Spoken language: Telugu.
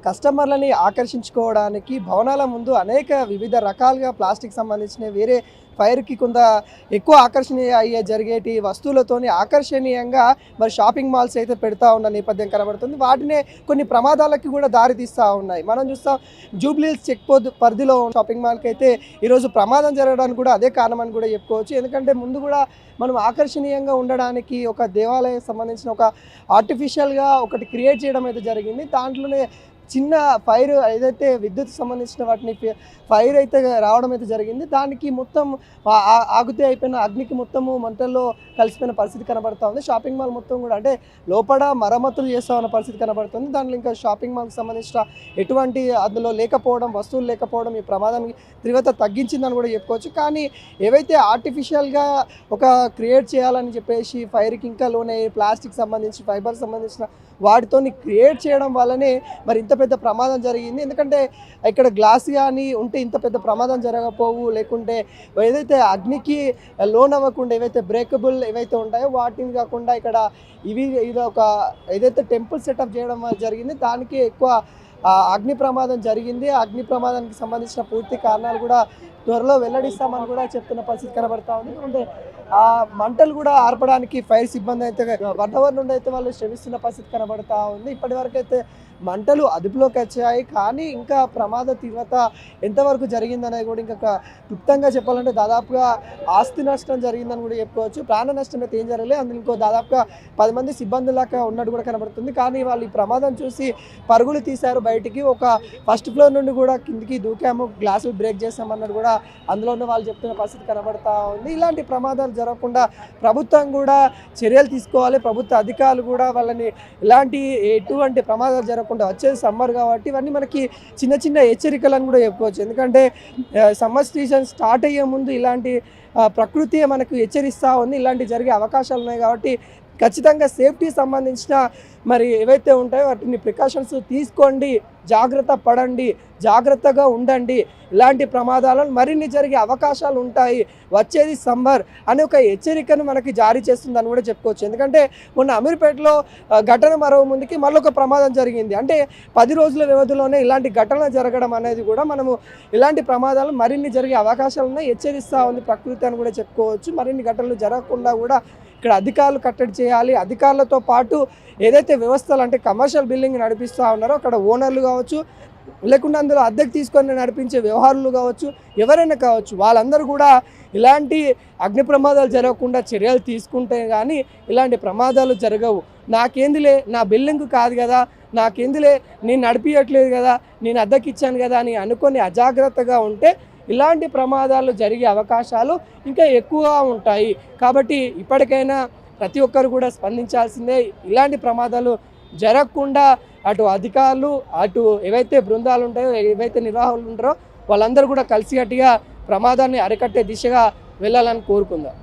కస్టమర్లని ఆకర్షించుకోవడానికి భవనాల ముందు అనేక వివిధ రకాలుగా ప్లాస్టిక్ సంబంధించిన వేరే ఫైర్కి కొంత ఎక్కువ ఆకర్షణీయ అయ్యే జరిగేటి వస్తువులతోని ఆకర్షణీయంగా మరి షాపింగ్ మాల్స్ అయితే పెడతా ఉన్న నేపథ్యం కనబడుతుంది. వాటినే కొన్ని ప్రమాదాలకి కూడా దారి తీస్తూ ఉన్నాయి. మనం చూస్తాం జూబ్లీహిల్స్ చెక్ పోస్ట్ పరిధిలో షాపింగ్ మాల్కి అయితే ఈరోజు ప్రమాదం జరగడానికి కూడా అదే కారణమని కూడా చెప్పుకోవచ్చు. ఎందుకంటే ముందు కూడా మనం ఆకర్షణీయంగా ఉండడానికి ఒక దేవాలయం సంబంధించిన ఒక ఆర్టిఫిషియల్గా ఒకటి క్రియేట్ చేయడం అయితే జరిగింది. దాంట్లోనే చిన్న ఫైర్ ఏదైతే విద్యుత్ సంబంధించిన వాటిని ఫైర్ అయితే రావడం అయితే జరిగింది. దానికి మొత్తం ఆగుతే అయిపోయిన అగ్నికి మొత్తము మంటల్లో కలిసిపోయిన పరిస్థితి కనబడుతూ ఉంది. షాపింగ్ మాల్ మొత్తం కూడా అంటే లోపల మరమ్మతులు చేస్తూ ఉన్న పరిస్థితి కనబడుతుంది. దాంట్లో ఇంకా షాపింగ్ మాల్కి సంబంధించిన ఎటువంటి అందులో లేకపోవడం, వస్తువులు లేకపోవడం ఈ ప్రమాదానికి తీవ్రత తగ్గించిందని కూడా చెప్పుకోవచ్చు. కానీ ఏవైతే ఆర్టిఫిషియల్గా ఒక క్రియేట్ చేయాలని చెప్పేసి ఫైర్కి ఇంకా లోనే ప్లాస్టిక్ సంబంధించి ఫైబర్ సంబంధించిన వాటితోని క్రియేట్ చేయడం వల్లనే మరి ఇంత పెద్ద ప్రమాదం జరిగింది. ఎందుకంటే ఇక్కడ గ్లాస్ కానీ ఉంటే ఇంత పెద్ద ప్రమాదం జరగకపోవు, లేకుంటే ఏదైతే అగ్నికి లోన్ అవ్వకుండా ఏవైతే బ్రేకబుల్ ఏవైతే ఉంటాయో వాటిని కాకుండా ఇక్కడ ఇది ఒక ఏదైతే టెంపుల్ సెటప్ చేయడం జరిగింది. దానికి ఎక్కువ అగ్ని ప్రమాదం జరిగింది. అగ్ని ప్రమాదానికి సంబంధించిన పూర్తి కారణాలు కూడా త్వరలో వెల్లడిస్తామని కూడా చెప్తున్న పరిస్థితి కనబడతా ఉంది. అంటే ఆ మంటలు కూడా ఆర్పడానికి ఫైర్ సిబ్బంది అయితే 1 అవర్ నుండి అయితే వాళ్ళు శ్రమిస్తున్న పరిస్థితి కనబడతా ఉంది. ఇప్పటివరకు అయితే మంటలు అదుపులోకి వచ్చాయి. కానీ ఇంకా ప్రమాద తీవ్రత ఎంతవరకు జరిగిందనేది కూడా ఇంకా క్లుప్తంగా చెప్పాలంటే దాదాపుగా ఆస్తి నష్టం జరిగిందని కూడా చెప్పుకోవచ్చు. ప్రాణ నష్టం అయితే ఏం జరగలేదు. అందులో ఇంకో దాదాపుగా 10 మంది సిబ్బందులాగా ఉన్నట్టు కూడా కనబడుతుంది. కానీ వాళ్ళు ఈ ప్రమాదం చూసి పరుగులు తీశారు బయటికి. ఒక ఫస్ట్ ఫ్లోర్ నుండి కూడా కిందికి దూకాము, గ్లాసులు బ్రేక్ చేసామన్నట్టు కూడా అందులోనే వాళ్ళు చెప్తున్న పరిస్థితి కనబడతా ఉంది. ఇలాంటి ప్రమాదాలు జరగకుండా ప్రభుత్వం కూడా చర్యలు తీసుకోవాలి. ప్రభుత్వ అధికారులు కూడా వాళ్ళని ఇలాంటి ఎటువంటి ప్రమాదాలు జరగకుండా వచ్చేది సమ్మర్ కాబట్టి ఇవన్నీ మనకి చిన్న చిన్న హెచ్చరికలను కూడా చెప్పుకోవచ్చు. ఎందుకంటే సమ్మర్ సీజన్ స్టార్ట్ అయ్యే ముందు ఇలాంటి ప్రకృతి మనకు హెచ్చరిస్తూ ఉంది. ఇలాంటి జరిగే అవకాశాలు ఉన్నాయి కాబట్టి ఖచ్చితంగా సేఫ్టీ సంబంధించిన మరి ఏవైతే ఉంటాయో వాటిని ప్రికాషన్స్ తీసుకోండి, జాగ్రత్త పడండి, జాగ్రత్తగా ఉండండి. ఇలాంటి ప్రమాదాలను మరిన్ని జరిగే అవకాశాలు ఉంటాయి, వచ్చేది సమ్మర్ అనే ఒక హెచ్చరికను మనకి జారీ చేస్తుందని కూడా చెప్పుకోవచ్చు. ఎందుకంటే మొన్న అమీర్పేటలో ఘటన మరో ముందుకి మళ్ళొక ప్రమాదం జరిగింది. అంటే 10 రోజుల వ్యవధిలోనే ఇలాంటి ఘటన జరగడం అనేది కూడా మనము ఇలాంటి ప్రమాదాలు మరిన్ని జరిగే అవకాశాలు ఉన్నాయి, హెచ్చరిస్తూ ఉంది ప్రకృతి అని కూడా చెప్పుకోవచ్చు. మరిన్ని ఘటనలు జరగకుండా కూడా ఇక్కడ అధికారులు కట్టడి చేయాలి. అధికారులతో పాటు ఏదైతే వ్యవస్థలు అంటే కమర్షియల్ బిల్డింగ్ నడిపిస్తూ ఉన్నారో అక్కడ ఓనర్లు కావచ్చు, లేకుండా అందులో అద్దెకు తీసుకొని నడిపించే వ్యవహారాలు కావచ్చు, ఎవరైనా కావచ్చు, వాళ్ళందరూ కూడా ఇలాంటి అగ్ని ప్రమాదాలు జరగకుండా చర్యలు తీసుకుంటే కానీ ఇలాంటి ప్రమాదాలు జరగవు. నాకేందిలే, నా బిల్డింగ్ కాదు కదా, నాకేందిలే, నేను నడిపించట్లేదు కదా, నేను అద్దెకి ఇచ్చాను కదా అని అనుకొని అజాగ్రత్తగా ఉంటే ఇలాంటి ప్రమాదాలు జరిగే అవకాశాలు ఇంకా ఎక్కువగా ఉంటాయి. కాబట్టి ఇప్పటికైనా ప్రతి ఒక్కరు కూడా స్పందించాల్సిందే. ఇలాంటి ప్రమాదాలు జరగకుండా అటు అధికారులు, అటు ఏవైతే బృందాలు ఉంటాయో, ఏవైతే నిర్వాహకులు ఉంటారో వాళ్ళందరూ కూడా కలిసికట్టుగా ప్రమాదాన్ని అరికట్టే దిశగా వెళ్ళాలని కోరుకుందాం.